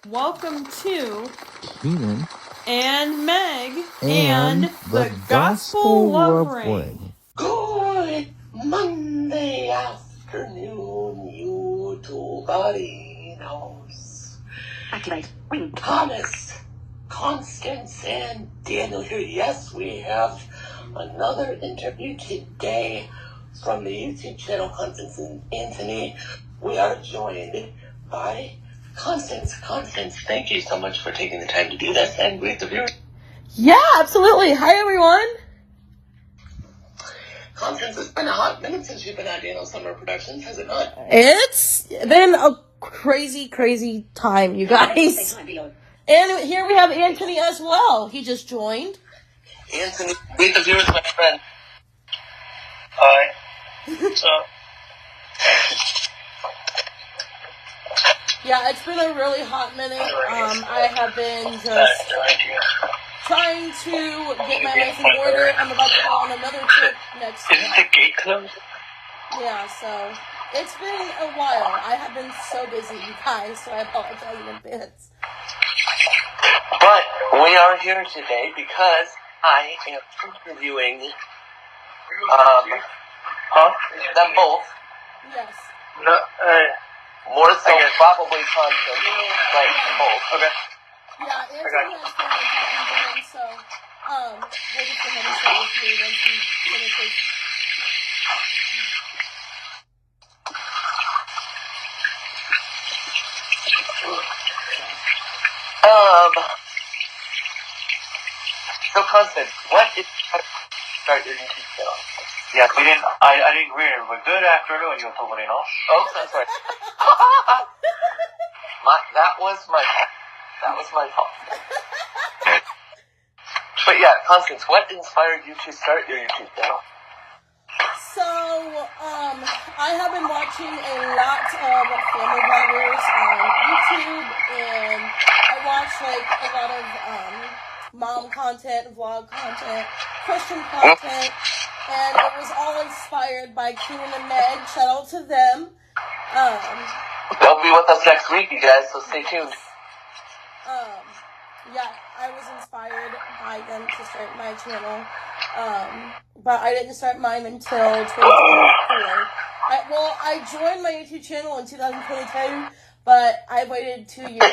Welcome to Keenan and Meg and the Gospel Love Ring. Good Monday afternoon, YouTube audience. Activate. Ring. Thomas, Constance, and Daniel here. Yes, we have another interview today from the YouTube channel Constance and Antoni. We are joined by Constance. Constance, thank you so much for taking the time to do this and greet the viewers. Yeah, absolutely. Hi, everyone. Constance, it's been a hot minute since you've been at Daniel Summer Productions, has it not? It's been a crazy time, you guys. And here we have Antoni as well. He just joined. Antoni, greet the viewers, my friend. Hi. What's up? Yeah, it's been a really hot minute. I have been just trying to get my life in order. I'm about to go on another trip next Isn't week. the gate closed? Yeah, so it's been a while. I have been so busy, you guys, so I apologize in advance. But we are here today because I am interviewing them both. Yes. No, More so probably Constance, but both. okay. Yeah, Antoni has family talking to him, so we'll just go ahead and start with you once he finishes. So Constance, what did you start your YouTube channel? Yeah, we didn't. I didn't hear it, but good afternoon, YouTube. Oh, I'm sorry. That was my fault. But yeah, Constance, what inspired you to start your YouTube channel? So, I have been watching a lot of family vloggers on YouTube, and I watch like a lot of mom content, vlog content, Christian content, and it was all inspired by Keenan and Meg. Shout out to them. They'll be with us next week, you guys, so stay tuned. Yeah, I was inspired by them to start my channel, but I didn't start mine until 2024. I joined my YouTube channel in 2022, but I waited 2 years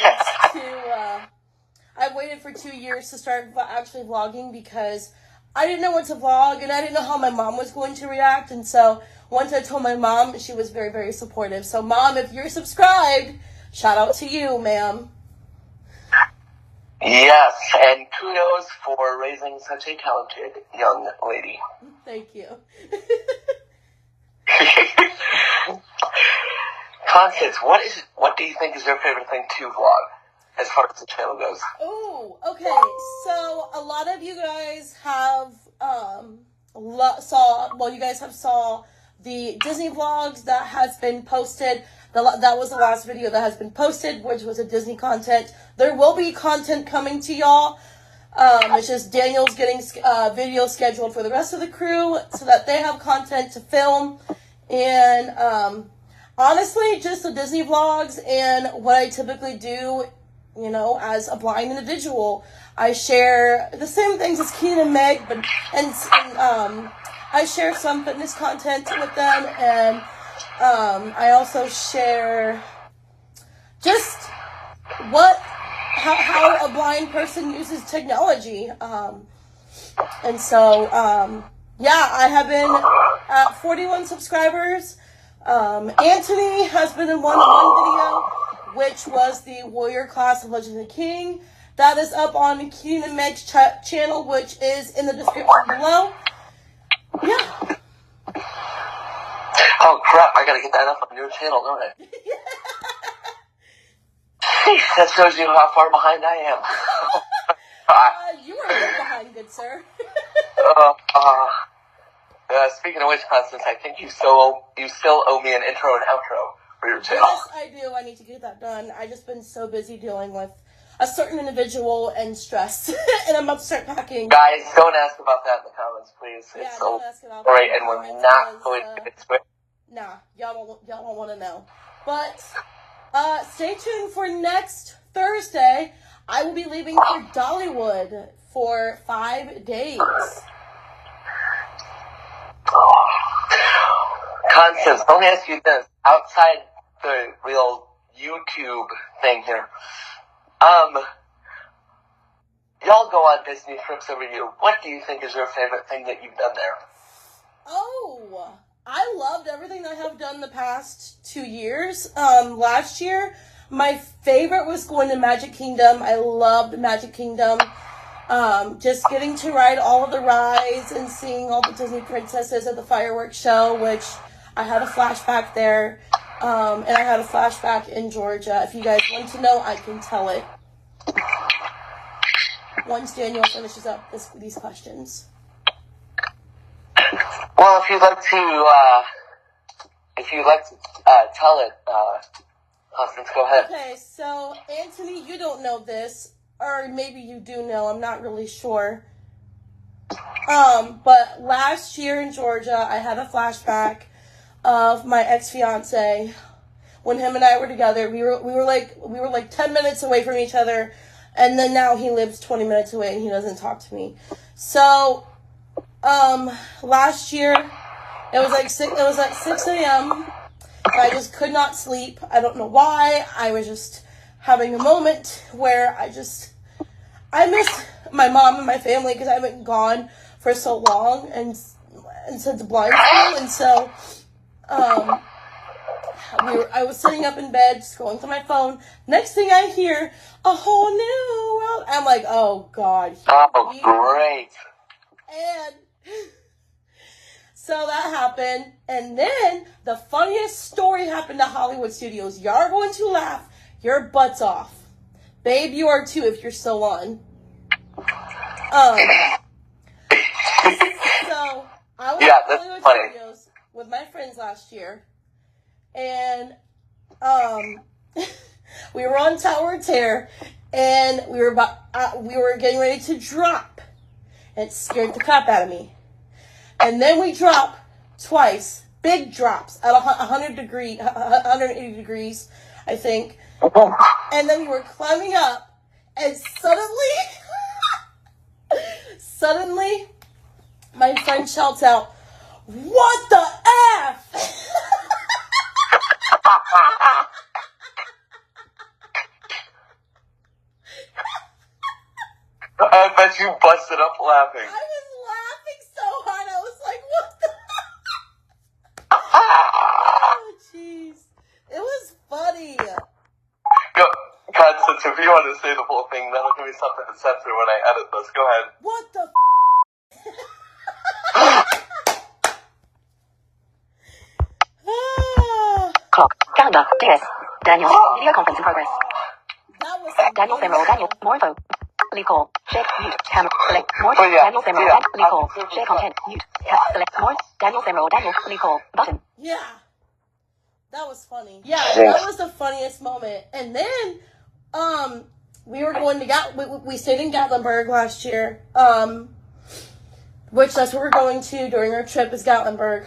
I waited for 2 years to start actually vlogging because I didn't know what to vlog, and I didn't know how my mom was going to react, and so once I told my mom, she was very, very supportive. So, Mom, if you're subscribed, shout out to you, ma'am. Yes, and kudos for raising such a talented young lady. Thank you. Constance, what do you think is your favorite thing to vlog as far as the channel goes? Oh, okay. So a lot of you guys have saw the Disney vlogs that has been posted. That was the last video that has been posted, which was a Disney content. There will be content coming to y'all. It's just Daniel's getting videos scheduled for the rest of the crew so that they have content to film. And honestly, just the Disney vlogs and what I typically do, you know, as a blind individual. I share the same things as Keenan and Meg, but I share some fitness content with them, and I also share just how a blind person uses technology. And so, I have been at 41 subscribers. Antoni has been in one video, which was the Warrior class of Legend of the King. That is up on Keenan and Meg's channel, which is in the description below. Yeah. Oh crap, I gotta get that up on your channel, don't I? That shows you how far behind I am. You are a bit behind, good sir. Speaking of which, Constance, I think you still owe me an intro and outro for your channel. Yes, I do. I need to get that done. I've just been so busy dealing with a certain individual and stress, and I'm about to start packing. Guys, don't ask about that in the comments, please. Yeah, it's don't so ask about great, that and we're because, not going to get into it. Nah, y'all don't want to know. But stay tuned for next Thursday, I will be leaving for Dollywood for 5 days. Constance, let me ask you this. Outside the real YouTube thing here, y'all go on Disney trips every year. What do you think is your favorite thing that you've done there? Oh, I loved everything I have done the past 2 years. Last year, my favorite was going to Magic Kingdom. I loved Magic Kingdom. Just getting to ride all of the rides and seeing all the Disney princesses at the fireworks show, which I had a flashback there. And I had a flashback in Georgia. If you guys want to know, I can tell it once Daniel finishes up these questions. Well, if you'd like to tell it, Constance, go ahead. Okay, so Antoni, you don't know this, or maybe you do know. I'm not really sure. But last year in Georgia, I had a flashback of my ex-fiance. When him and I were together, we were like 10 minutes away from each other, and then now he lives 20 minutes away and he doesn't talk to me. So last year it was like 6 a.m. I just could not sleep. I don't know why. I was just having a moment where I missed my mom and my family because I've been gone for so long and since blind school, and so I was sitting up in bed, scrolling through my phone. Next thing I hear, a whole new world. I'm like, oh God. Oh, great. And so that happened. And then the funniest story happened to Hollywood Studios. Y'all are going to laugh your butts off. Babe, you are too if you're still on. So I was at Hollywood Studios with my friends last year. And we were on Tower of Terror, and we were getting ready to drop. It scared the crap out of me. And then we dropped twice, big drops at 180 degrees, I think. And then we were climbing up, and suddenly, my friend shouts out, "What the F?" I bet you busted up laughing. I was laughing so hard, I was like, what the... Oh, jeez. It was funny. Go, Constance, if you want to say the whole thing, that'll give me something to censor when I edit this. Go ahead. What the Clock. Calendar. DS. Daniel. Video conference in progress. That was Daniel Femoral. Daniel. More info. Leave call. Share. Mute. Camera. Select. More. Oh, yeah. Daniel Femoral. Yeah. Leave call. Share content. Mute. Select. More. Daniel Femoral. Daniel. Leave call. Button. Yeah. That was funny. Yeah, that was the funniest moment. And then, we were going to we stayed in Gatlinburg last year. Which that's what we're going to during our trip is Gatlinburg.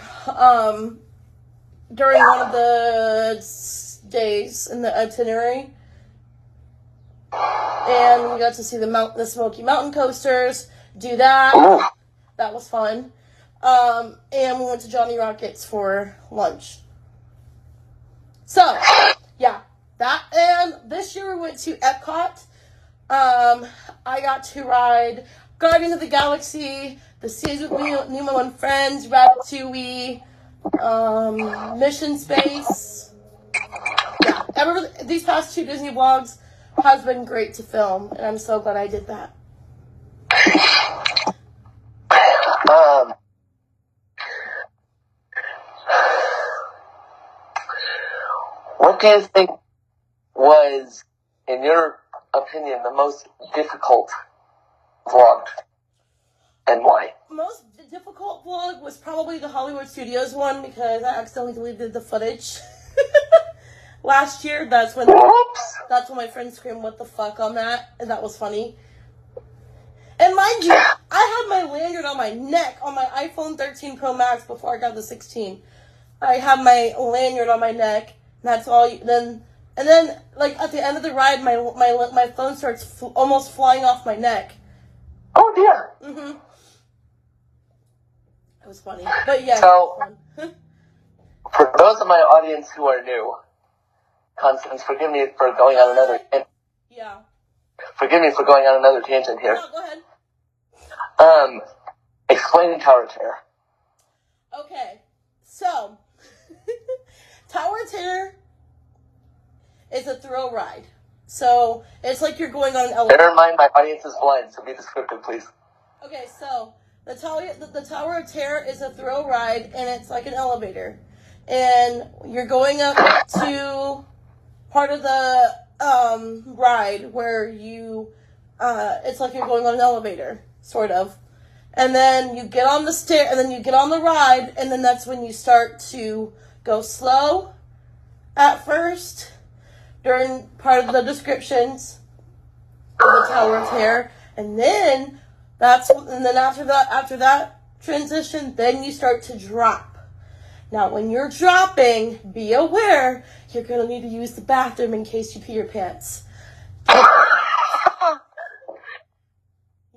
During one of the days in the itinerary. And we got to see the Smoky Mountain coasters, do that. Ooh. That was fun. And we went to Johnny Rockets for lunch. So, yeah, that, and this year we went to Epcot. I got to ride Guardians of the Galaxy, The Seas with Nemo and Friends, Ratatouille, Mission Space. Yeah, these past 2 Disney vlogs has been great to film, and I'm so glad I did that. What do you think was, in your opinion, the most difficult vlog, and why? Most difficult vlog was probably the Hollywood Studios one because I accidentally deleted the footage last year. That's when my friend screamed, "What the fuck" on that, and that was funny. And mind you, I had my lanyard on my neck on my iPhone 13 Pro Max before I got the 16. I had my lanyard on my neck. That's all. Then And then, like, at the end of the ride, my phone starts almost flying off my neck. Oh, dear. Mm-hmm. It was funny. But, yeah. So, for those of my audience who are new, Constance, forgive me for going on another tangent. Yeah. Forgive me for going on another tangent here. No, go ahead. Explaining Tower Terror. Okay. So, Tower Terror is a thrill ride. So, it's like you're going on an elevator. Bear in mind, my audience is blind, so be descriptive, please. Okay, so, the Tower of Terror is a thrill ride, and it's like an elevator. And you're going up to part of the ride where you, it's like you're going on an elevator, sort of. And then you get on the stair, and then you get on the ride, and then that's when you start to go slow at first during part of the descriptions of the Tower of Terror, and then after that transition, then you start to drop. Now, when you're dropping, be aware you're gonna need to use the bathroom in case you pee your pants.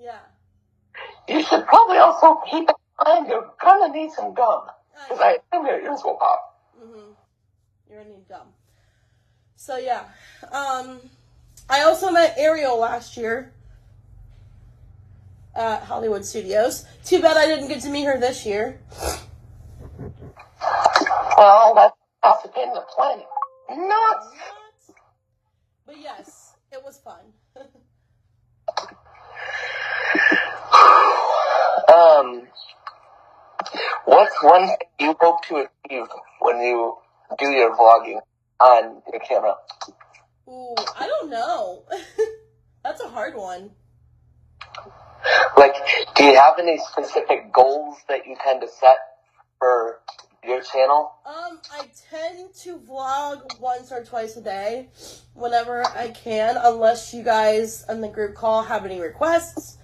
Yeah. You should probably also keep in mind you're gonna need some gum. Because I assume your ears will pop. Mm-hmm. You're gonna need gum. So, yeah. I also met Ariel last year at Hollywood Studios. Too bad I didn't get to meet her this year. Well, that's the pain of the planet. Nuts! But yes, it was fun. What's one thing you hope to achieve when you do your vlogging on your camera? Ooh, I don't know. That's a hard one. Like, do you have any specific goals that you tend to set for your channel? I tend to vlog once or twice a day, whenever I can, unless you guys on the group call have any requests.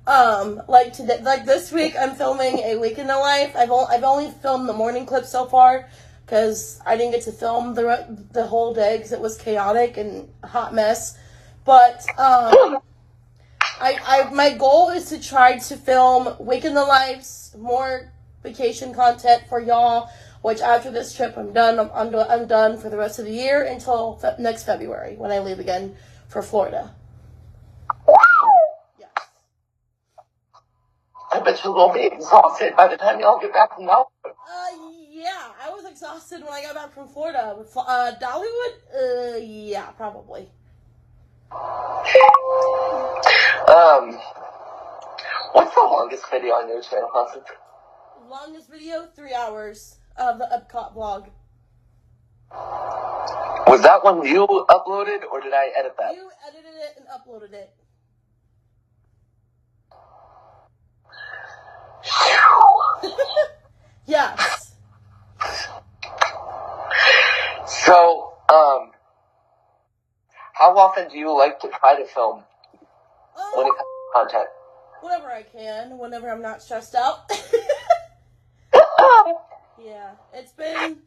Like today, like this week, I'm filming a week in the life. I've only filmed the morning clip so far, because I didn't get to film the whole day because it was chaotic and a hot mess. But my goal is to try to film week in the lives, more vacation content for y'all. Which after this trip, I'm done. I'm done for the rest of the year until next February when I leave again for Florida. Yes. I bet you will be exhausted by the time y'all get back from Melbourne. Yeah, I was exhausted when I got back from Florida. Dollywood? Yeah, probably. What's the longest video on your channel, Constance? Longest video, 3 hours of the Epcot vlog. Was that one you uploaded, or did I edit that? You edited it and uploaded it. Yes. So, how often do you like to try to film when it comes to content? Whenever I can, whenever I'm not stressed out. Yeah, it's been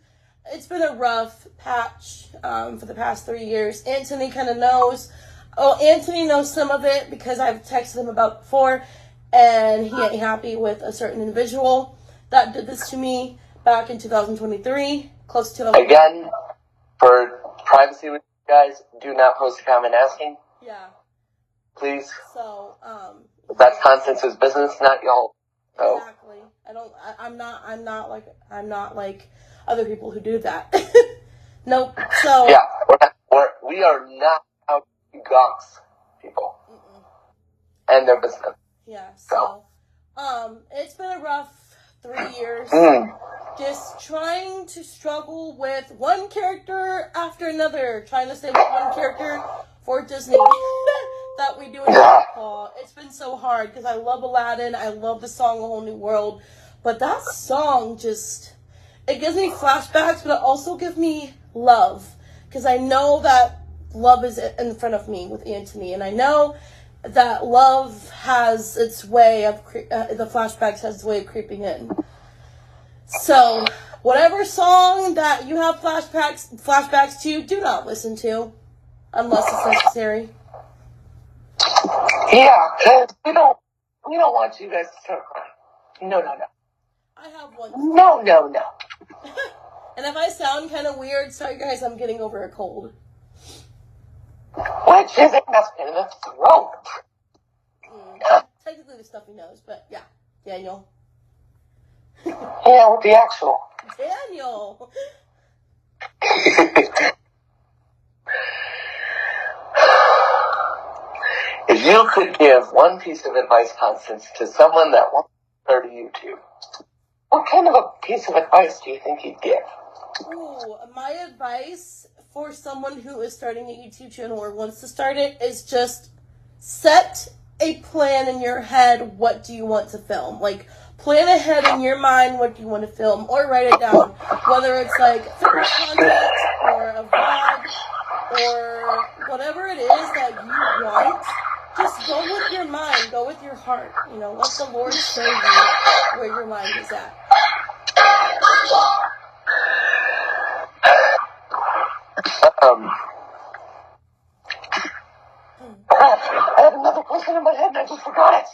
a rough patch for the past 3 years. Antoni kind of knows. Oh, Antoni knows some of it because I've texted him about it before, and he ain't happy with a certain individual that did this to me back in 2023, close to 2023. Again, for privacy with you guys, do not post a comment asking. Yeah. Please. So, That's Constance's business, not y'all. So. Exactly. I'm not like other people who do that. Nope. So. Yeah, we are not out to gonks people. And their business. Yeah. So, it's been a rough 3 years. Just trying to struggle with one character after another, trying to stay with one character for Disney that we do in Call. It's been so hard because I love Aladdin. I love the song A Whole New World. But that song it gives me flashbacks, but it also gives me love. Because I know that love is in front of me with Antoni. And I know that love has its way of, the flashbacks has its way of creeping in. So, whatever song that you have flashbacks to, do not listen to unless it's necessary. Yeah, because we don't want you guys to start crying. No. I have one. No. And if I sound kind of weird, sorry guys, I'm getting over a cold. Which is a mess in the throat. Technically the stuffy nose, but yeah. Daniel. Yeah, with the actual. Daniel! If you could give one piece of advice, Constance, to someone that wants to start a YouTube, what kind of a piece of advice do you think you'd give? Ooh, my advice for someone who is starting a YouTube channel or wants to start it is just set a plan in your head. What do you want to film? Like, plan ahead in your mind what you want to film, or write it down. Whether it's like fitness content or a vlog or whatever it is that you want, just go with your mind, go with your heart. You know, let the Lord show you where your mind is at. I had another question in my head and I just forgot it.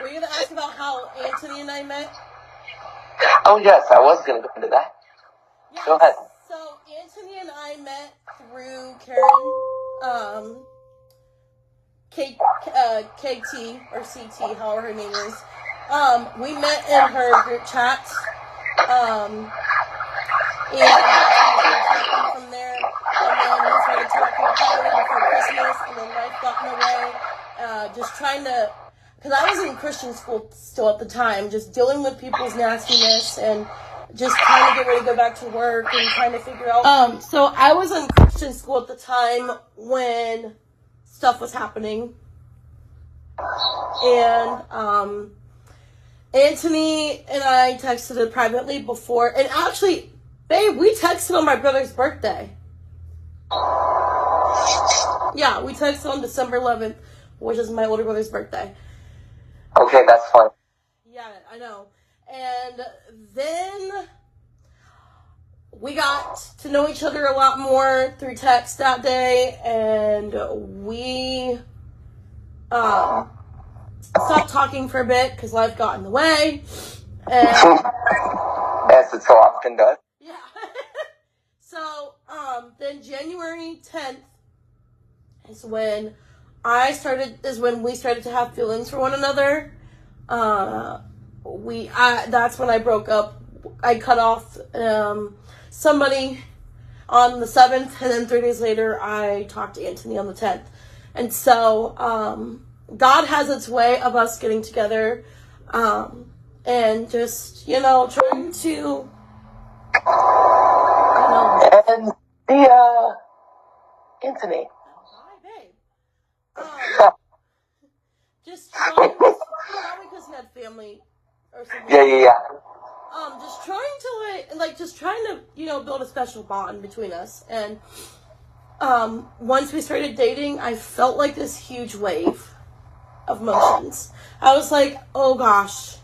Were you going to ask about how Antoni and I met? Oh yes, I was going to go into that. Yeah, Go ahead. So Antoni and I met through Karen, KT or CT, however her name is. We met in her group chat, and we started talking from there. And then we started talking probably before Christmas, and then life got in the way. Just trying to, because I was in Christian school still at the time, just dealing with people's nastiness and just trying to get ready to go back to work and trying to figure out. So I was in Christian school at the time when stuff was happening. And, Antoni and I texted it privately before, and actually, babe, we texted on my brother's birthday. Yeah, we texted on December 11th, which is my older brother's birthday. Okay, that's fine. Yeah, I know. And then we got to know each other a lot more through text that day, and we stopped talking for a bit because life got in the way. And as it so often does. yeah. So, then January 10th is when we started to have feelings for one another. That's when I broke up. I cut off, somebody on the 7th, and then 3 days later, I talked to Antoni on the 10th. And so, God has its way of us getting together, and just, trying to, And the, Antoni. Hi, babe. Just trying, probably because he had family or something. Yeah. Just trying to, build a special bond between us. And, once we started dating, I felt like this huge wave of emotions. I was like, oh gosh.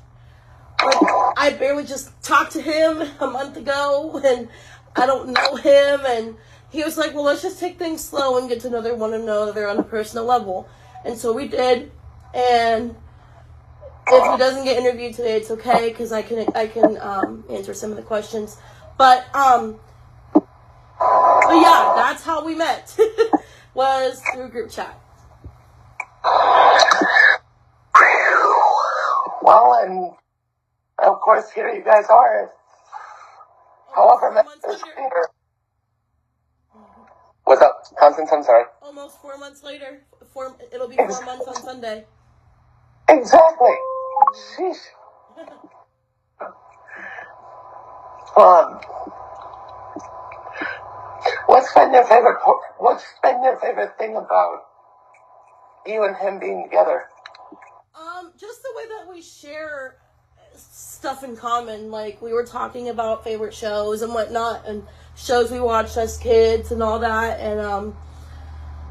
Like, I barely just talked to him a month ago, and I don't know him, and he was like, well, let's just take things slow and get to know one another on a personal level. And so we did, and if he doesn't get interviewed today, it's okay, because I can answer some of the questions. But yeah, that's how we met, was through group chat. Well, and of course, here you guys are. However many years later. What's up, Constance? I'm sorry. Almost 4 months later. It'll be 4 months on Sunday. Exactly. Sheesh. What's been your favorite thing about you and him being together? Just the way that we share stuff in common. Like, we were talking about favorite shows and whatnot, and shows we watched as kids and all that. And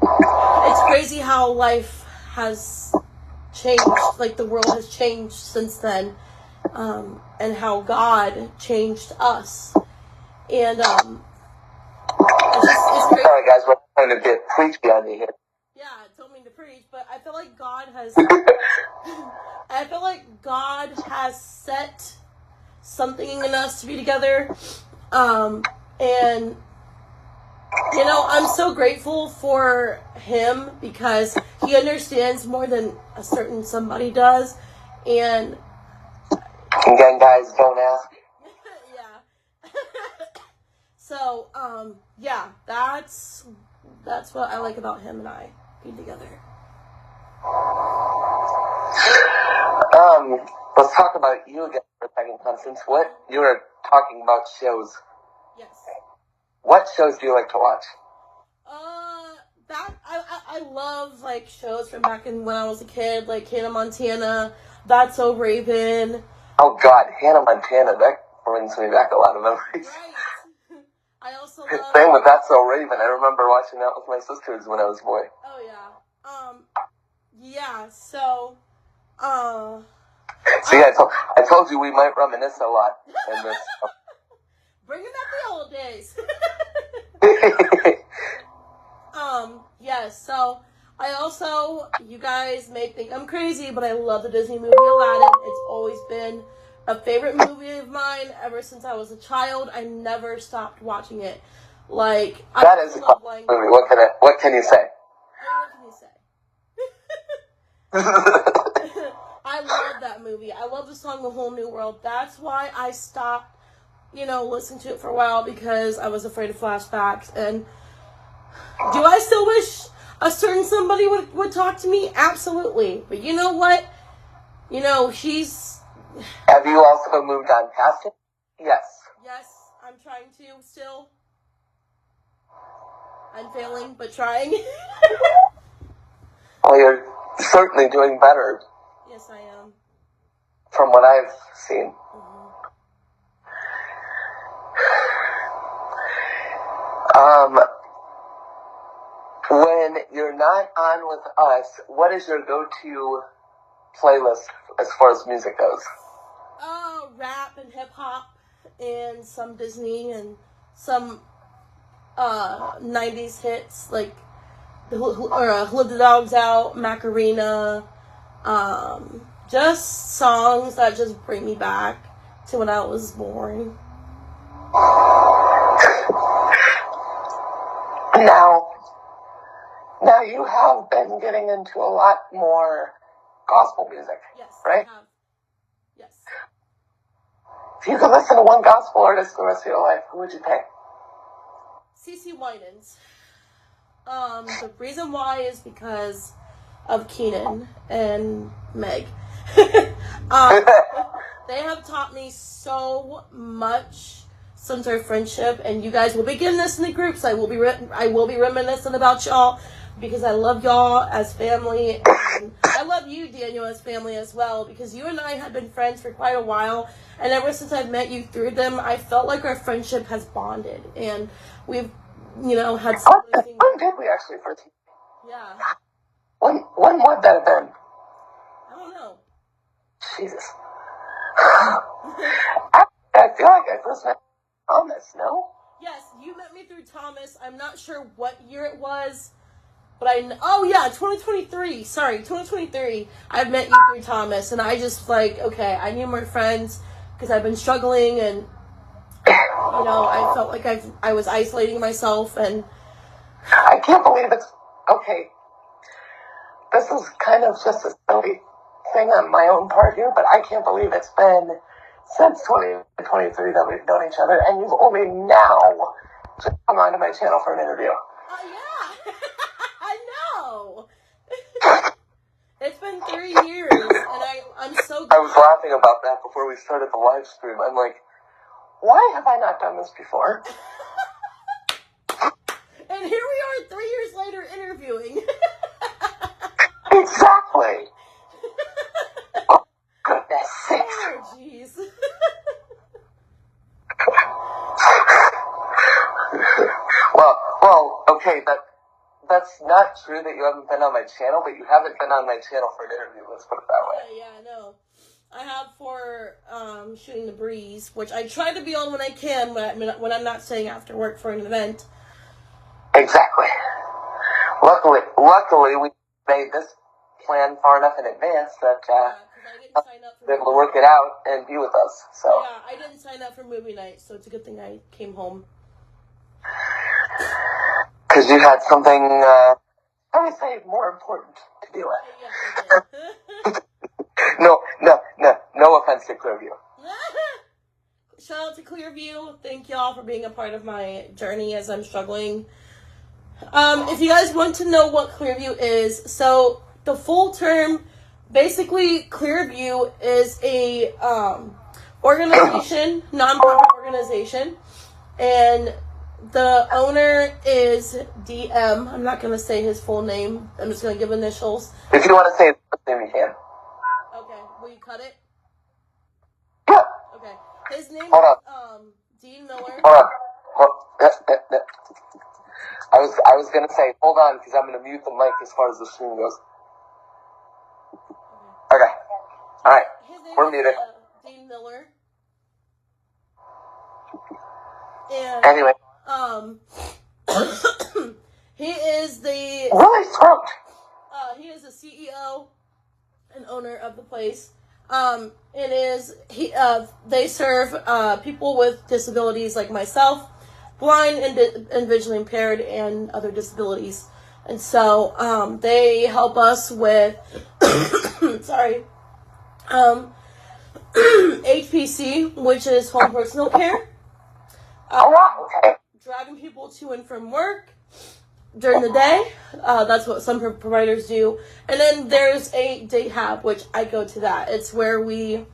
it's crazy how life has changed. Like, the world has changed since then. and how God changed us. And it's great. Sorry, guys, we're trying to get preachy on you here. Yeah, don't mean to preach, but I feel like God has set something in us to be together. And you know, I'm so grateful for him because he understands more than a certain somebody does. And again, guys, don't ask. yeah. So, yeah, that's what I like about him and I being together. Let's talk about you again for a second, Constance. What you were talking about shows. Yes. What shows do you like to watch? I love like shows from back in when I was a kid, like Hannah Montana, That's So Raven. Oh God, Hannah Montana, that brings me back a lot of memories. Right. I also love... Same with That's So Raven. I remember watching that with my sisters when I was a boy. Oh yeah. Yeah, so See, I told you we might reminisce a lot in this. Bringing back the old days. Yes, so I also, you guys may think I'm crazy, but I love the Disney movie Aladdin. It's always been a favorite movie of mine ever since I was a child. I never stopped watching it. Like, that is a fun movie. What can you say? What can you say? I love that movie. I love the song The Whole New World. That's why I stopped, listening to it for a while, because I was afraid of flashbacks. And do I still wish a certain somebody would talk to me? Absolutely. But you know what? She's... Have you also moved on past it? Yes. Yes, I'm trying to still. I'm failing, but trying. Well, you're certainly doing better. Yes, I am. From what I've seen. When you're not on with us, what is your go-to playlist as far as music goes? Rap and hip-hop, and some Disney, and some 90s hits, like Who the Dog's Out, Macarena, just songs that just bring me back to when I was born. Now you have been getting into a lot more gospel music, yes, right? I have. Yes. If you could listen to one gospel artist the rest of your life, who would you pick? CeCe Winans. The reason why is because of Keenan and Meg. They have taught me so much since our friendship, and you guys will be getting this in the groups. I will be reminiscing about y'all, because I love y'all as family, and I love you, Daniel, as family as well, because you and I have been friends for quite a while, and ever since I've met you through them, I felt like our friendship has bonded, and we've, had some things. When did we actually first? Yeah. When would that have been? I don't know. Jesus. I feel like I first met Thomas, no? Yes, you met me through Thomas. I'm not sure what year it was, but 2023. Sorry, 2023. I've met you through Thomas, and I just okay, I need more friends because I've been struggling, and I felt like I was isolating myself, and I can't believe it's okay. This is kind of just a silly thing on my own part here, but I can't believe it's been since 2023 that we've known each other, and you've only now just come onto my channel for an interview. Yeah. I know. It's been 3 years, and I'm so glad. I was laughing about that before we started the live stream. I'm like, why have I not done this before? And here we are 3 years later interviewing. Exactly. Oh, goodness sakes. Oh, jeez. Well, okay, that's not true that you haven't been on my channel, but you haven't been on my channel for an interview, let's put it that way. Yeah, I know. I have for shooting the breeze, which I try to be on when I can, when I'm not staying after work for an event. Exactly. Luckily, we made this plan far enough in advance that I didn't sign up for we're able to work it out and be with us. So yeah, I didn't sign up for movie night, so it's a good thing I came home. Because you had something, I would say, more important to deal with. Yeah, I did. No offense to Clearview. Shout out to Clearview. Thank y'all for being a part of my journey as I'm struggling. If you guys want to know what Clearview is, so the full term, basically Clearview is a organization, nonprofit organization, and the owner is DM. I'm not going to say his full name. I'm just going to give initials. If you want to say his first name, you can. Okay, will you cut it? Yeah. Okay. His name Hold is Dean Miller. Hold on. I was gonna say, hold on, because I'm gonna mute the mic as far as the stream goes. Okay. All right. His name We're is muted. Dean Miller. And Anyway. he is the Really smoked. he is the CEO and owner of the place. They serve people with disabilities like myself, blind and visually impaired, and other disabilities. And so they help us with HPC, which is home personal care. Okay. Driving people to and from work during the day. That's what some providers do. And then there's a day hab, which I go to that. It's where we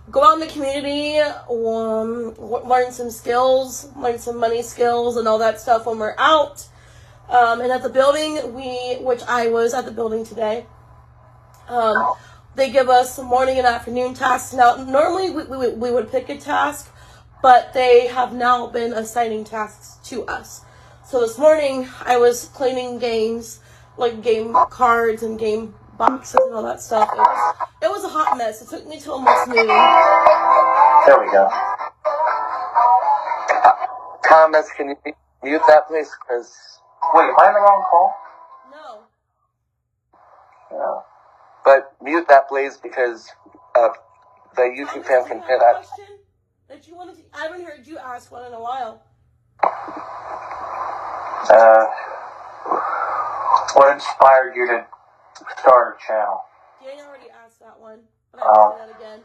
go out in the community, learn some skills, learn some money skills and all that stuff when we're out. And at the building, which I was at the building today, they give us some morning and afternoon tasks. Now, normally we would pick a task, but they have now been assigning tasks to us. So this morning, I was cleaning games, like game cards and game boxes and all that stuff. It was a hot mess. It took me till almost noon. There we go. Thomas, can you mute that, please? Because wait, am I on the wrong call? No. No. But mute that, please, because the YouTube fam can hear that. Question that you wanted to, I haven't heard you ask one in a while. What inspired you to start a channel? Danny already asked that one, but I'll say that again.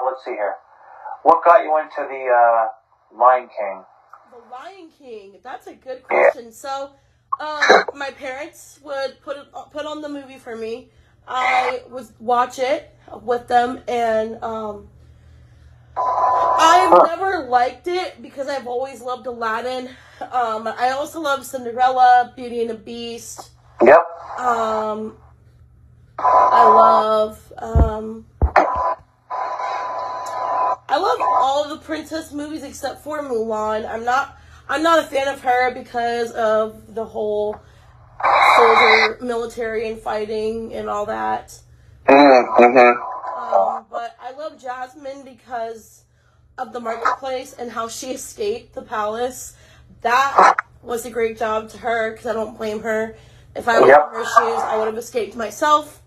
Let's see here. What got you into the Lion King? The Lion King. That's a good question. So, my parents would put on the movie for me. I would watch it with them, and I've never liked it because I've always loved Aladdin. I also love Cinderella, Beauty and the Beast. Yep. I love all of the princess movies except for Mulan. I'm not a fan of her because of the whole soldier, military, and fighting and all that. But I love Jasmine because of the marketplace and how she escaped the palace. That was a great job to her because I don't blame her. If I was in her shoes, I would have escaped myself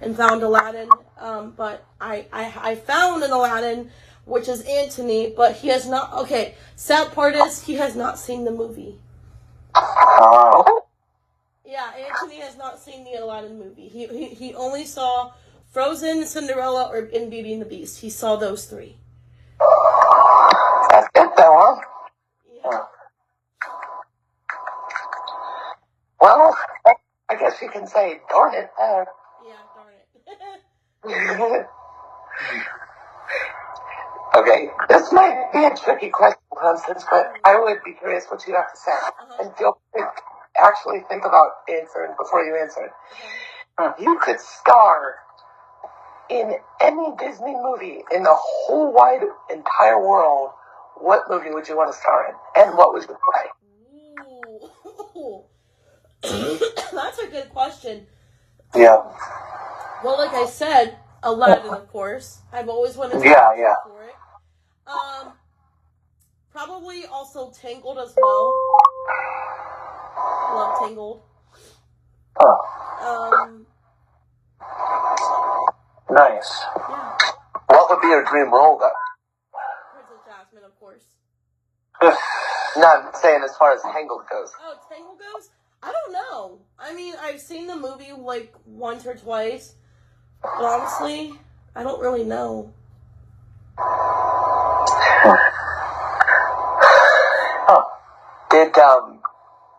and found Aladdin. But I found an Aladdin, which is Antoni, but he has not. Okay, sad part is he has not seen the movie. Yeah, Antoni has not seen the Aladdin movie. He only saw Frozen, Cinderella, and Beauty and the Beast. He saw those three. That's it, though, huh? Yeah. Well, I guess you can say, darn it. Yeah, darn it. Okay, this might be a tricky question, Constance, but I would be curious what you have to say. And feel free to actually think about answering before you answer it. You could star in any Disney movie in the whole wide entire world. What movie would you want to star in? And what would you play? Ooh. That's a good question. Yeah. Well, like I said, Aladdin, of course. I've always wanted to Yeah, yeah. for it. Probably also Tangled as well. Love Tangled. Nice. Yeah. What would be your dream role, though? Princess Jasmine, of course. No, I'm saying as far as Tangled goes. Oh, Tangled goes? I don't know. I mean, I've seen the movie like once or twice, but honestly, I don't really know.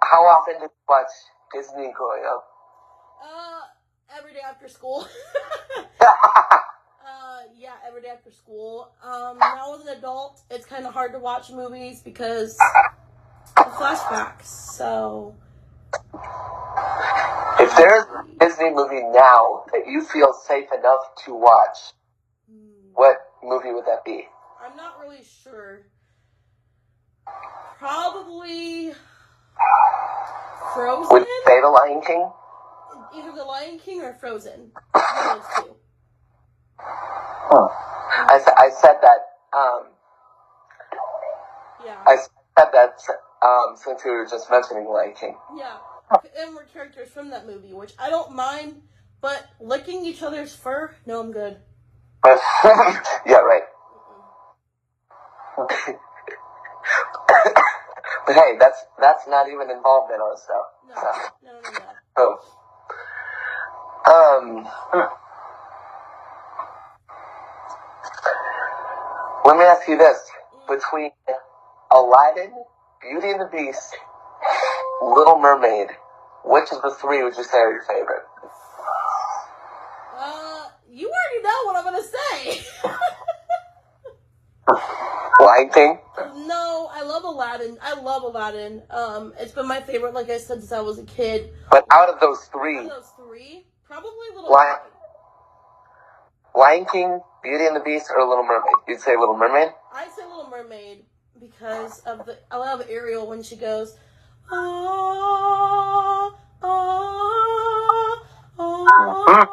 How often did you watch Disney growing up? Every day after school. Yeah, every day after school. Now as an adult, it's kind of hard to watch movies because of flashbacks, so... If there's a Disney movie now that you feel safe enough to watch, what movie would that be? I'm not really sure. Probably Frozen? Would you say The Lion King? Either The Lion King or Frozen. One of those two. I said that, Yeah. I said that, since you were just mentioning Lion King. Yeah. And we're characters from that movie, which I don't mind, but licking each other's fur? No, I'm good. Yeah, right. But hey, that's not even involved in our stuff. No. Let me ask you this. Between Aladdin, Beauty and the Beast, Little Mermaid, which of the three would you say are your favorite? You already know what I'm gonna say. Lion King? No, I love Aladdin. It's been my favorite, like I said, since I was a kid. But out of those three, probably Little Mermaid. Lion King, Beauty and the Beast, or Little Mermaid? You'd say Little Mermaid? I'd say Little Mermaid because of I love Ariel when she goes, ah, ah, ah.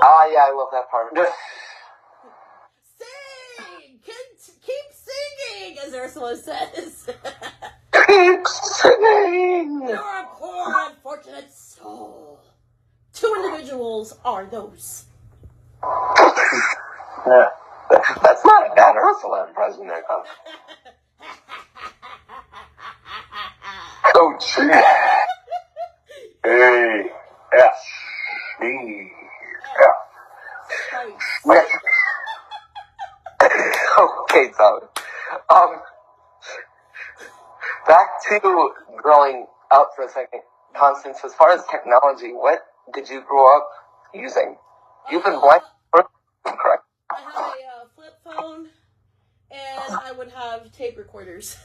Oh, yeah, I love that part. Sing! Keep singing, as Ursula says. Keep singing! You're a poor, unfortunate soul. 2 individuals are those. Yeah. That's not a bad Ursula impression there, huh? Oh, gee. A-S-C-F. Okay, so, back to growing up for a second. Constance, as far as technology, what did you grow up using? You've been blind, correct? I had a flip phone, and I would have tape recorders.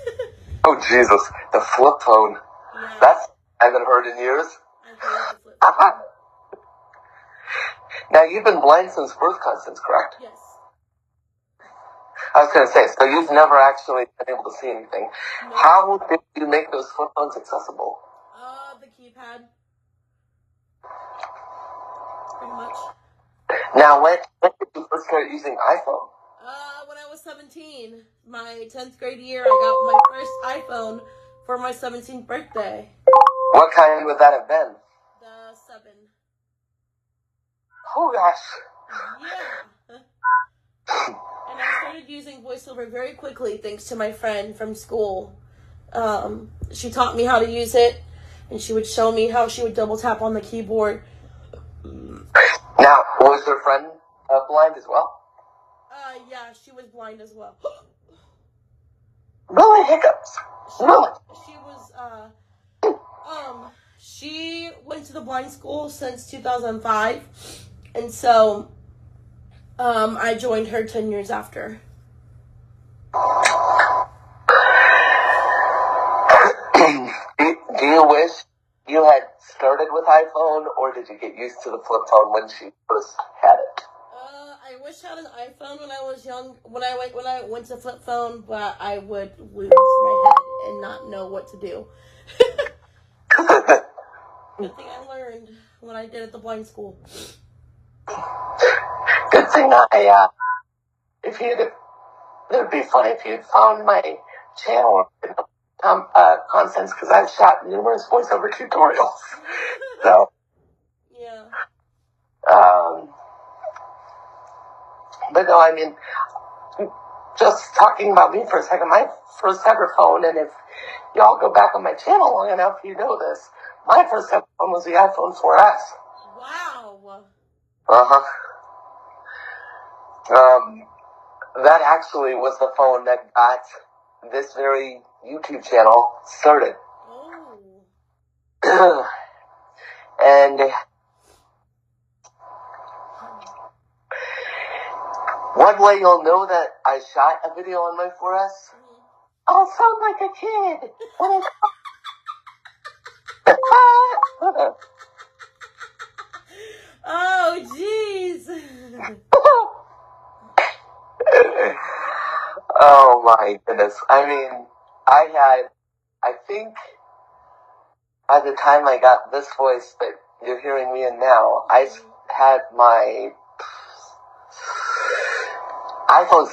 Oh, Jesus. The flip phone. Yeah. That's I haven't heard in years. I hated the flip phone. Now, you've been blind since birth, Constance, correct? Yes. I was going to say, so you've never actually been able to see anything. No. How did you make those flip phones accessible? The keypad. Pretty much. Now, when did you first start using iPhone? When I was 17. My 10th grade year, I got my first iPhone for my 17th birthday. What kind would that have been? The 7. Oh, gosh. Yeah. And I started using VoiceOver very quickly thanks to my friend from school. She taught me how to use it, and she would show me how she would double tap on the keyboard. Now, was your friend blind as well? Yeah, she was blind as well. Really? Hiccups? Really? She went to the blind school since 2005, and so, I joined her 10 years after. Do you wish you had started with iPhone, or did you get used to the flip phone when she first had it? I wish I had an iPhone when I was young. When I went to flip phone, but I would lose my head and not know what to do. Good thing I learned what I did at the blind school. Good thing it'd be funny if you'd found my channel, Constance, because I've shot numerous voiceover tutorials. So, Yeah. but no, I mean, just talking about me for a second, my first ever phone, and if y'all go back on my channel long enough, you know this, my first ever phone was the iPhone 4S. Wow. Uh-huh. That actually was the phone that got this very YouTube channel started. Oh. And one way you'll know that I shot a video on my 4S, I'll sound like a kid when Oh, jeez. Oh my goodness. I mean, I think by the time I got this voice that you're hearing me in now, I had my iPhone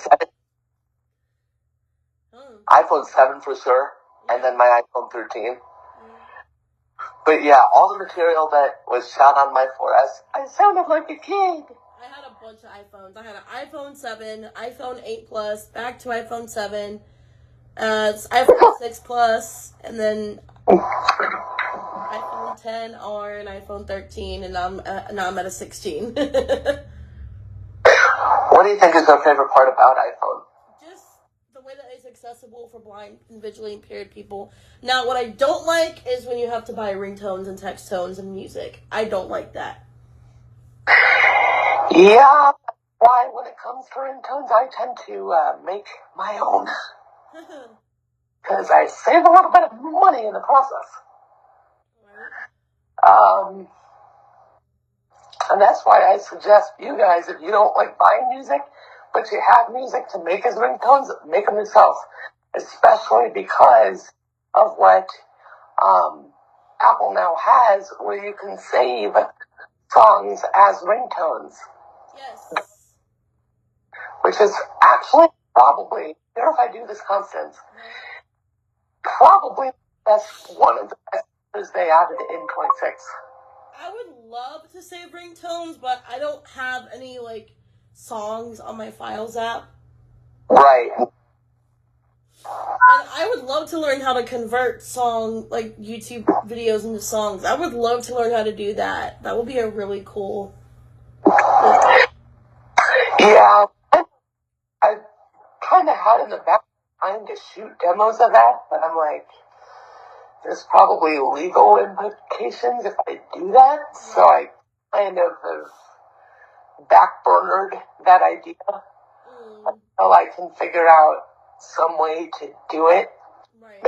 7 for sure, and then my iPhone 13. But yeah, all the material that was shot on my 4S, I sounded like a kid. I had a bunch of iPhones. I had an iPhone 7, iPhone 8 Plus, back to iPhone 7, iPhone 6 Plus, and then iPhone 10R and iPhone 13, and now I'm at a 16. What do you think is your favorite part about iPhone? Just the way that it's accessible for blind and visually impaired people. Now, what I don't like is when you have to buy ringtones and text tones and music. I don't like that. Yeah, why when it comes to ringtones, I tend to make my own. Because I save a little bit of money in the process. And that's why I suggest you guys, if you don't like buying music, but you have music to make as ringtones, make them yourself. Especially because of what Apple now has, where you can save songs as ringtones. Yes. Which is actually probably, if I do this, Constance, probably one of the best features they added in 26. I would love to save ringtones, but I don't have any, songs on my Files app. Right. And I would love to learn how to convert YouTube videos into songs. I would love to learn how to do that. That would be a really cool... Yeah. I kind of had in the back trying to shoot demos of that, but I'm like, there's probably legal implications if I do that, so I kind of have backburnered that idea until I can figure out some way to do it. Right.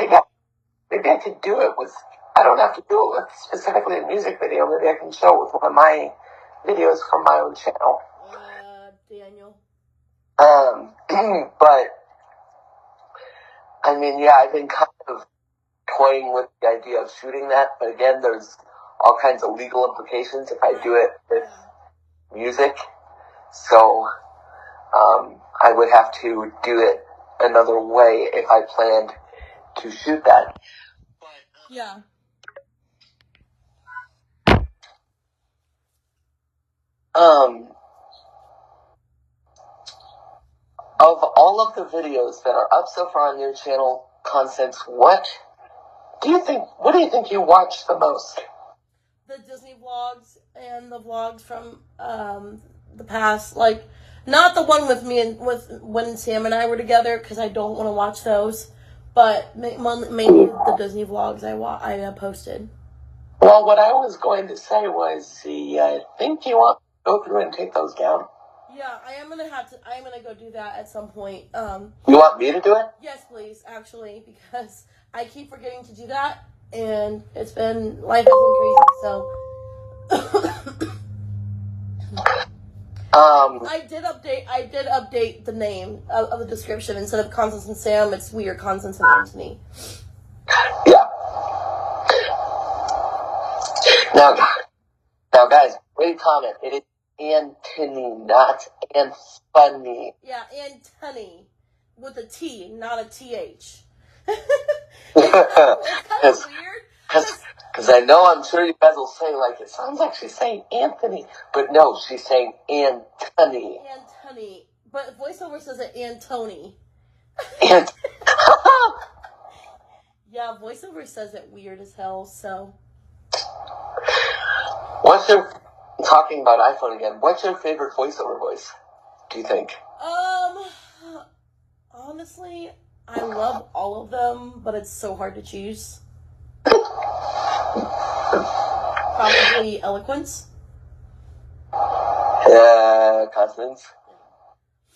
Maybe I could do it with, I don't have to do it with specifically a music video, maybe I can show it with one of my videos from my own channel. Daniel. But, I mean, yeah, I've been kind of toying with the idea of shooting that, but again, there's all kinds of legal implications if I do it with music, so, I would have to do it another way if I planned to shoot that. Yeah. Of all of the videos that are up so far on your channel, Constance, what do you think you watch the most? The Disney vlogs and the vlogs from the past, not the one with me and with when Sam and I were together, because I don't want to watch those, but mainly the Disney vlogs I posted. Well, what I was going to say was, I think you want to go through and take those down. Yeah, I am gonna go do that at some point. You want me to do it? Yes, please, actually, because I keep forgetting to do that, and life has been crazy, so. I did update the name of the description. Instead of Constance and Sam, we are Constance and Antoni. Yeah. Now, guys, great comment. It is Antoni, not Anthony. Yeah, Antoni with a T, not a TH. It's kind of weird. Because I know, I'm sure you guys will say, like, it sounds like she's saying Anthony. But no, she's saying Antoni. Antoni. But voiceover says it Antoni. Yeah, voiceover says it weird as hell, so. Talking about iPhone again, what's your favorite voiceover voice, do you think? Honestly, I love all of them, but it's so hard to choose. Probably Eloquence. Constance.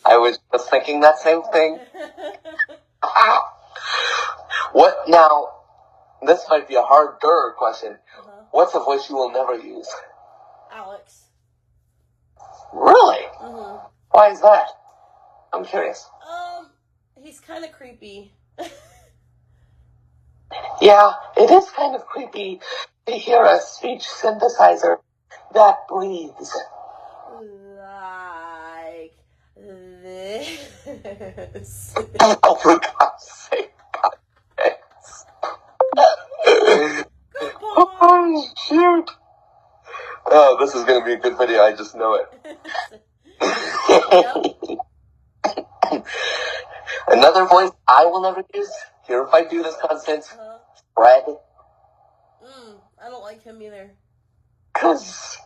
I was just thinking that same thing. What now? This might be a harder question. What's a voice you will never use? Alex. Really? Why is that? I'm curious. He's kind of creepy. Yeah, it is kind of creepy to hear a speech synthesizer that breathes. Like this. Oh, for God's sake. Oh, shoot. Oh, this is going to be a good video. I just know it. Another voice I will never use. Here, if I do this, Constance. Fred. I don't like him either. Cause.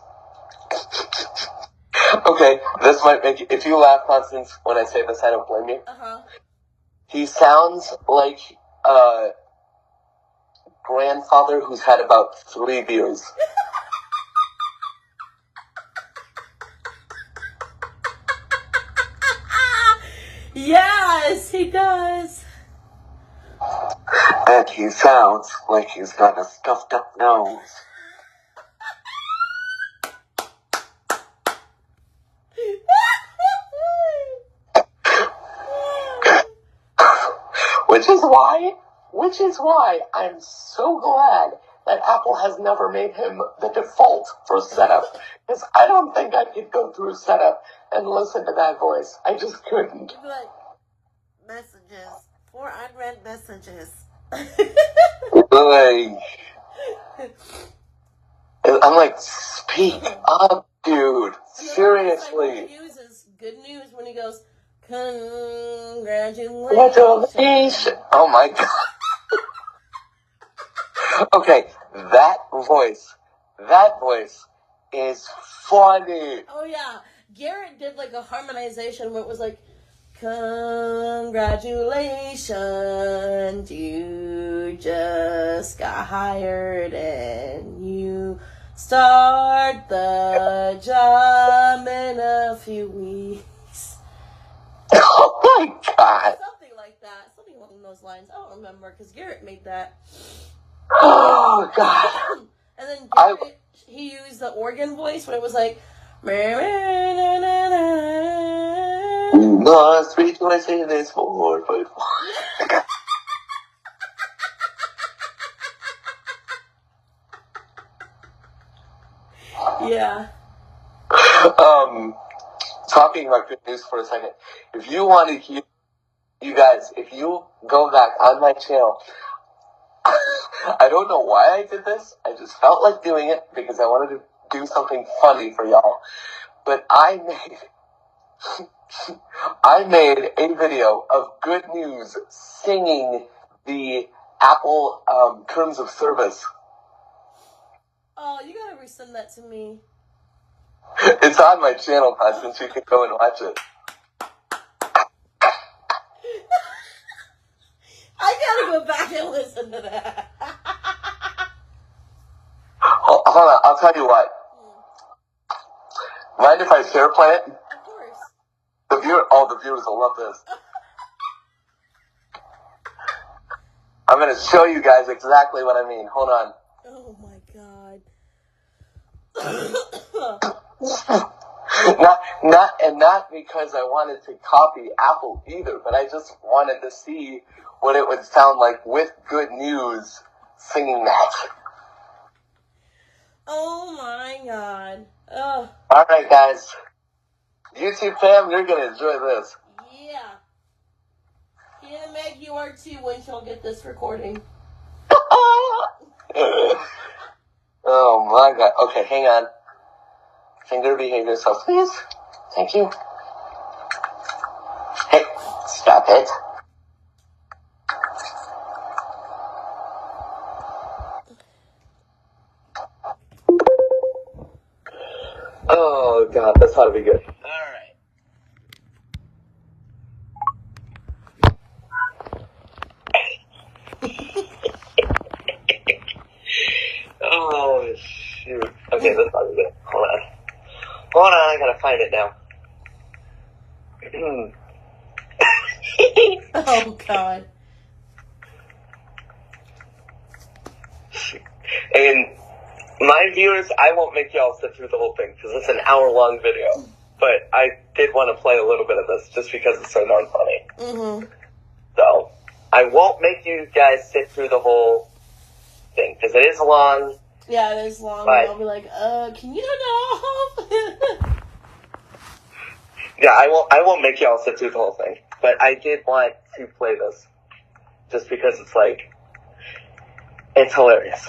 Okay, this might make you. If you laugh, Constance, when I say this, I don't blame you. He sounds like a grandfather who's had about 3 beers. Yes, he does. And he sounds like he's got a stuffed up nose. Which is why I'm so glad that Apple has never made him the default for setup. Because I don't think I could go through setup and listen to that voice. I just couldn't. You'd be like, messages. 4 unread messages. I'm like, speak up, dude. Seriously. What he uses good news when he goes, congratulations. Oh my God. Okay, that voice is funny. Oh yeah, Garrett did like a harmonization where it was like, congratulations, you just got hired and you start the job in a few weeks. Oh my God. Something like that, something along those lines. I don't remember because Garrett made that. Oh God. And then Garrett, he used the organ voice when it was like, must rejoice in this Lord. Yeah. Talking about good news for a second. If you want to hear, you guys, if you go back on my channel, I don't know why I did this. I just felt like doing it because I wanted to do something funny for y'all. But I made a video of Good News singing the Apple terms of service. Oh, you gotta resend that to me. It's on my channel, Constance. You can go and watch it. I gotta go back and listen to that. Hold on, I'll tell you what. Mind if I share play it? Of course. The viewers will love this. I'm gonna show you guys exactly what I mean. Hold on. Oh my God. Not because I wanted to copy Apple either, but I just wanted to see what it would sound like with Good News singing that. Oh my god. Oh, Alright, guys. YouTube fam, you're gonna enjoy this. yeah. Yeah, Meg, you are too when she'll get this recording. Oh my god. Okay, hang on. Finger, behave yourself, please. Thank you. Hey, stop it. Oh god, this ought to be good. Alright. Oh shoot. Okay, this ought to be good. Hold on, I gotta find it now. Oh god. And my viewers, I won't make y'all sit through the whole thing because it's an hour-long video. But I did want to play a little bit of this just because it's so darn funny. Mm-hmm. So I won't make you guys sit through the whole thing because it is long. Yeah, it is long. But, I'll be like, can you turn it off? yeah, I won't make y'all sit through the whole thing. But I did want to play this just because it's hilarious.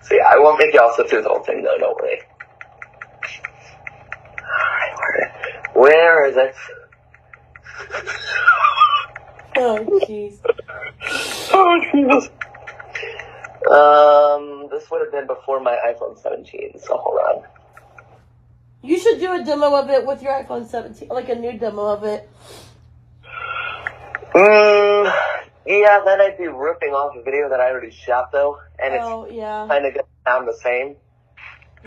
So yeah, I won't make y'all sit through the whole thing though, don't worry. Alright, where is it? Oh, jeez. Oh, Jesus. This would have been before my iPhone 17, so hold on. You should do a demo of it with your iPhone 17, like a new demo of it. Yeah, then I'd be ripping off a video that I already shot though, and it's Yeah. kind of going to sound the same.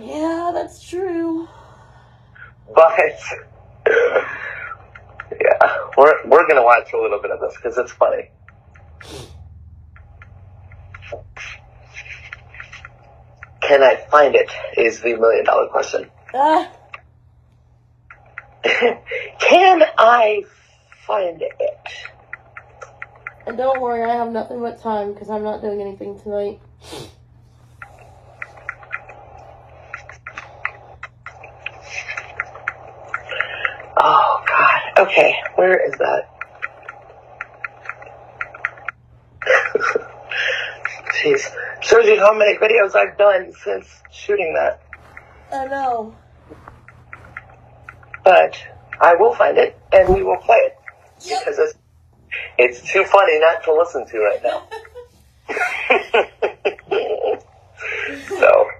Yeah, that's true. But, yeah, we're gonna watch a little bit of this because it's funny. Can I find it? Is the $1 million question. Can I find it? And don't worry, I have nothing but time because I'm not doing anything tonight. Oh God. Okay, where is that? Jeez. Shows you how many videos I've done since shooting that. I know. But I will find it and we will play it. Yep. Because it's too funny not to listen to right now. So,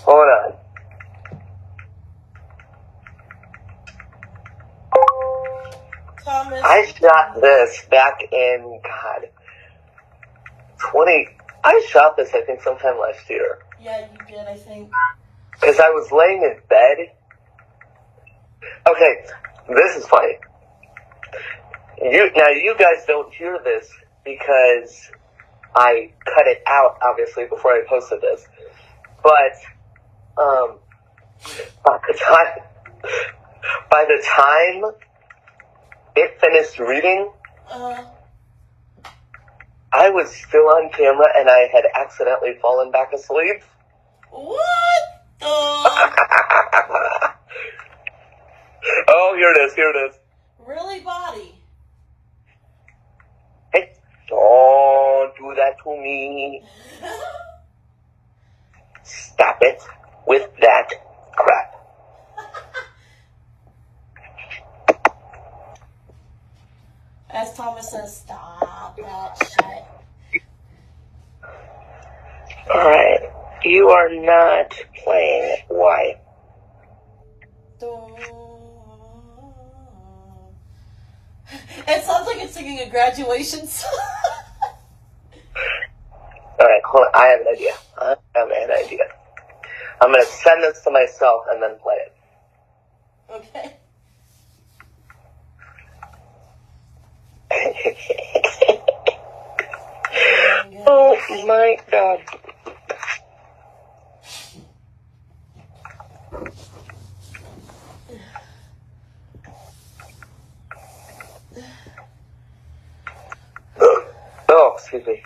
hold on. Thomas. I shot this back in, God, I shot this, I think, sometime last year. Yeah, you did, I think. Because I was laying in bed. Okay, this is funny. Now, you guys don't hear this because I cut it out, obviously, before I posted this. But, by the time it finished reading, I was still on camera and I had accidentally fallen back asleep. What? Oh, here it is. Really, body? Hey, don't do that to me. Stop it with that crap. As Thomas says, stop that shit. Alright, you are not playing. Why? It sounds like it's singing a graduation song. Alright, hold on. I have an idea. I'm going to send this to myself and then play it. Okay. Oh my God. Oh, excuse me.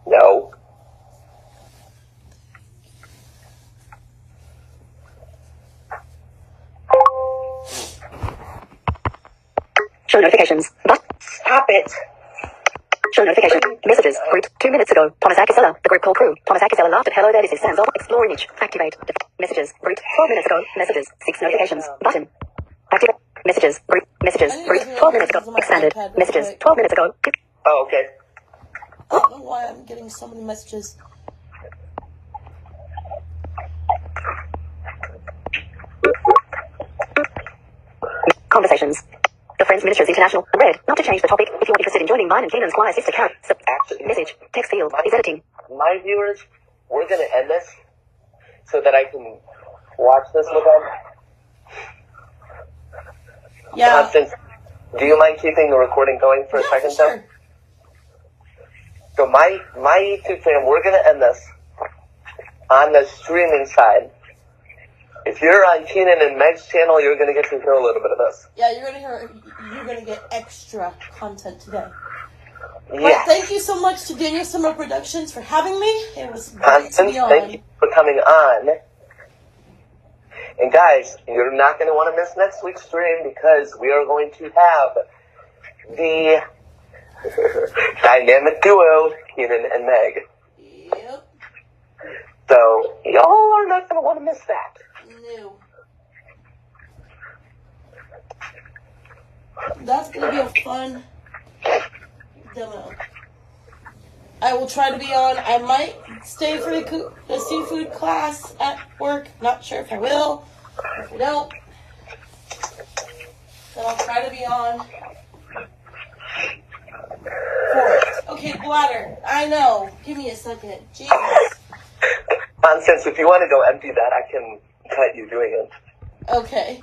No, Show notifications. Stop it. Show notification. Messages. Group. 2 minutes ago. Thomas Akisella. The group call crew. Thomas Akisella laughed at hello there. This is Sam's. Explore image. Activate. Messages. Group. 12 minutes ago. Messages. 6 notifications. Button. Activate. Messages. Group. Messages. Group. 12 minutes ago. Expanded. Messages. 12 minutes ago. Oh, okay. I don't know why I'm getting so many messages. Conversations. The Friends Ministers International. Read. Not to change the topic. If you're interested in joining mine and Keenan's choir sister Karen. Actually, Message. Text field. Is editing. my viewers, we're going to end this so that I can watch this with them. Yeah. Constance, do you mind keeping the recording going for a second, though? Sure. So my YouTube channel, we're going to end this on the streaming side. If you're on Keenan and Meg's channel, you're going to get to hear a little bit of this. Yeah, you're gonna get extra content today. But Yes. thank you so much to Daniel Summer Productions for having me. It was great to Constance, be on. thank you for coming on. And guys, you're not going to want to miss next week's stream because we are going to have the dynamic duo, Keenan and Meg. Yep. So, y'all are not going to want to miss that. No. That's gonna be a fun demo. I will try to be on. I might stay for the seafood class at work. Not sure if I will. If I don't, then I'll try to be on for it. Okay, bladder. I know. Give me a second. Jesus. Constance, if you want to go empty that, I can cut you doing it. Okay.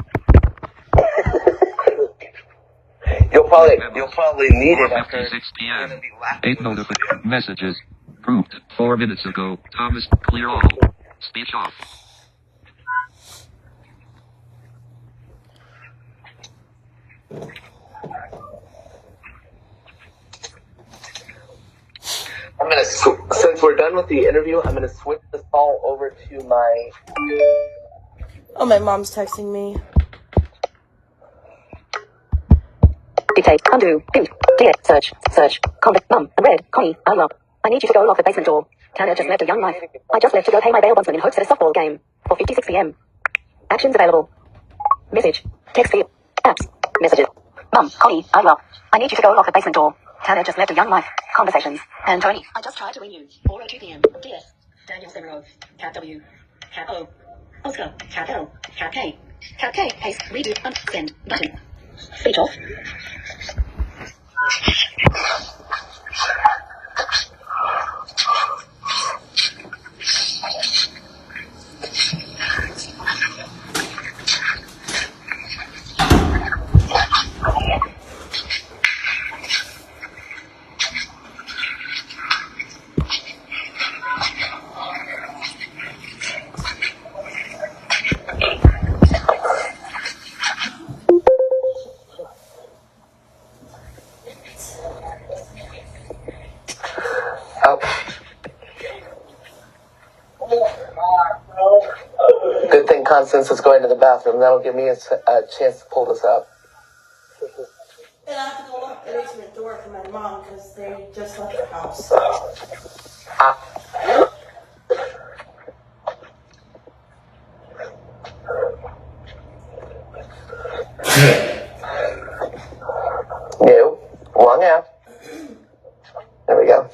You'll probably need it after 56 p.m. 8 notification messages. Proved 4 minutes ago. Thomas, clear all. Speech off. I'm gonna, since we're done with the interview, I'm gonna switch this call over to my. Oh, my mom's texting me. Dictate. Undo. Hint. Delete. Search. Mum. Red. Connie. I love. I need you to go lock the basement door. Tanner just left a young life. I just left to go pay my bail bondsman in hopes at a softball game. 4:56 p.m. Actions available. Message. Text field. Apps. Messages. Mum. Connie. I love. I need you to go lock the basement door. Tanner just left a young life. Conversations. Antoni. I just tried to ring you. 4:02 p.m. DS. Daniel Severov. Cat W. Cat O. Oscar. Cat L. Cat K. Cat K. Paste. Redo. Send. Button. Speech off. Good thing Constance is going to the bathroom. That'll give me a chance to pull this up. And I have to go lock the basement door for my mom because they just left the house. No. Long out. There we go.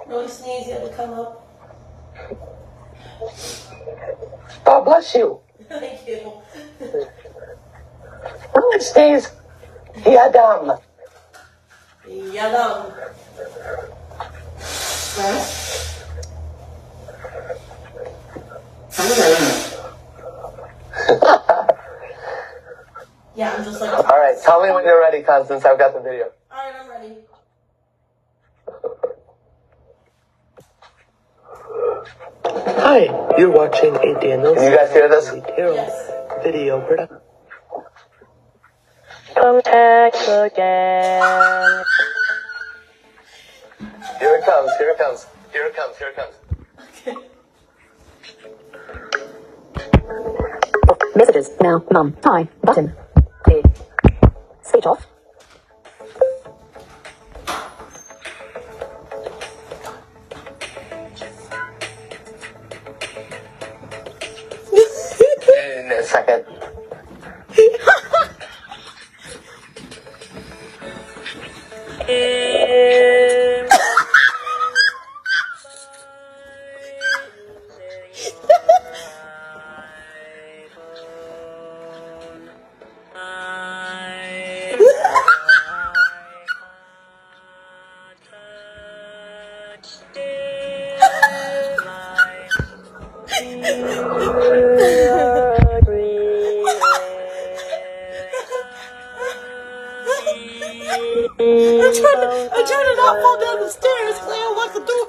No sneeze, you had to come up. God bless you. Thank you. Oh, it stays. Yadam. Yadam. Yeah, I'm just like. All right, tell me when you're ready, Constance. I've got the video. Alright, I'm ready. Hi, you're watching a Daniel. Can you guys hear this? Yes. Video production. Contact again. Here it comes. Here it comes. Here it comes. Here it comes. Okay. Messages. Now. Mum. Hi. Button. Clear. Switch off. In a second. I'm trying to not fall down the stairs because I unlocked the door.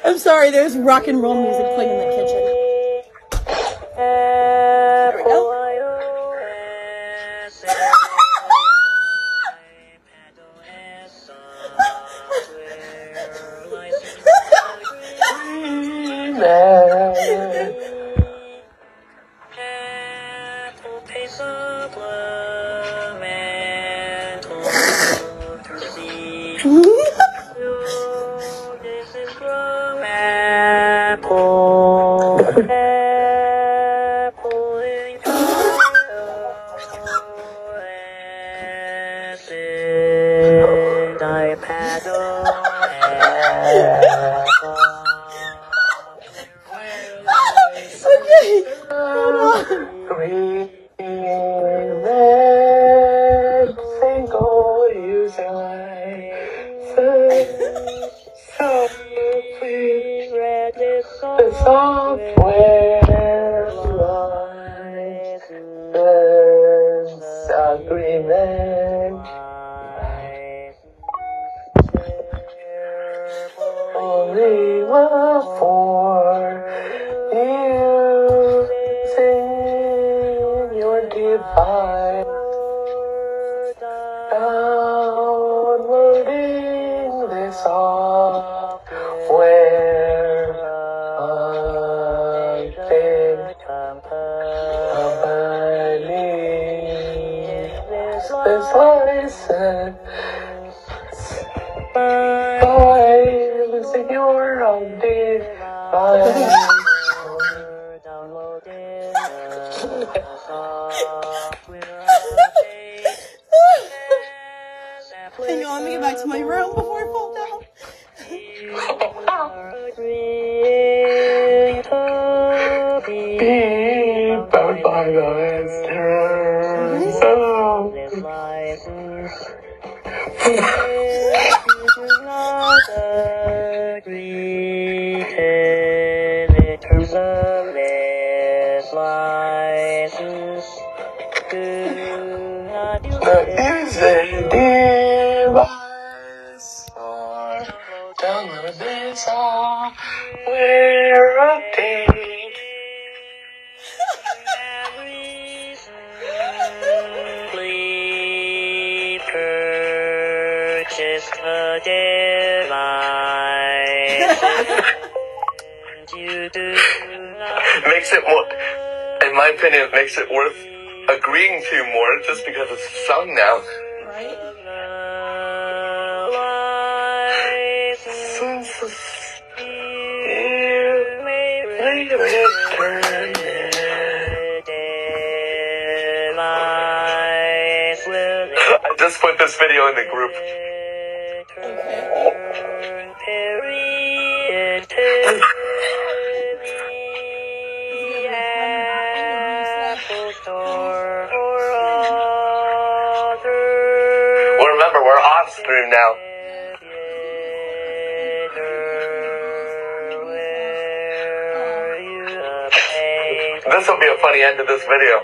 I'm sorry, there's rock and roll music playing in the kitchen. There we go. Okay, hold on. Green red single user license. So please read this software license agreement. Only one for using your device. Downloading this software. This license. By losing your own device. Hang on, let me get back to my room before I fall down. Be bound by the terms of this license. If you do not agree to the terms of this license, do not use a device or download this software update. Please purchase a device. You do not makes it more, in my opinion, it makes it worth agreeing to more just because it's sung now. Right? I just put this video in the group. Well, remember, we're off stream now. This will be a funny end to this video.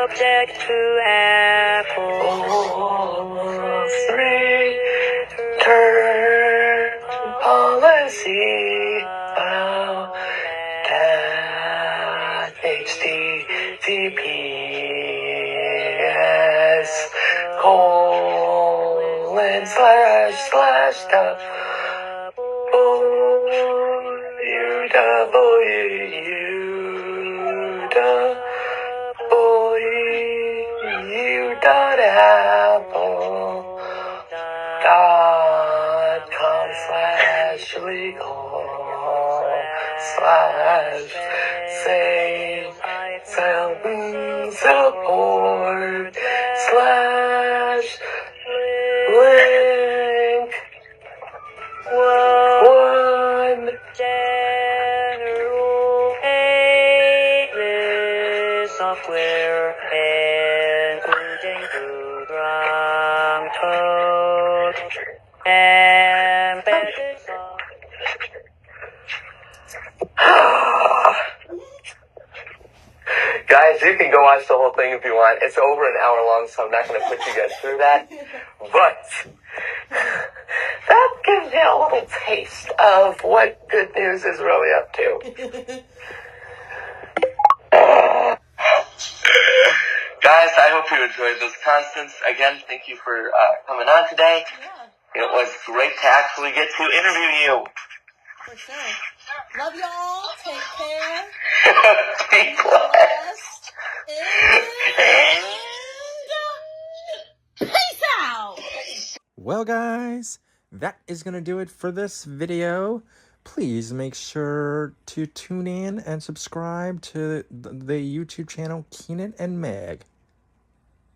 Subject to Apple's return policy about that HTTPS :// UW slash save some support slash link one general playlist software including program code and basic software. Guys, you can go watch the whole thing if you want. It's over an hour long, so I'm not going to put you guys through that. But that gives you a little taste of what Good News is really up to. Guys, I hope you enjoyed this. Constance, again, thank you for coming on today. Yeah, It was great to actually get to interview you. for sure. Love y'all. Take care. Be blessed. Blessed. And peace out. Well, guys, that is going to do it for this video. Please make sure to tune in and subscribe to the YouTube channel Keenan and Meg.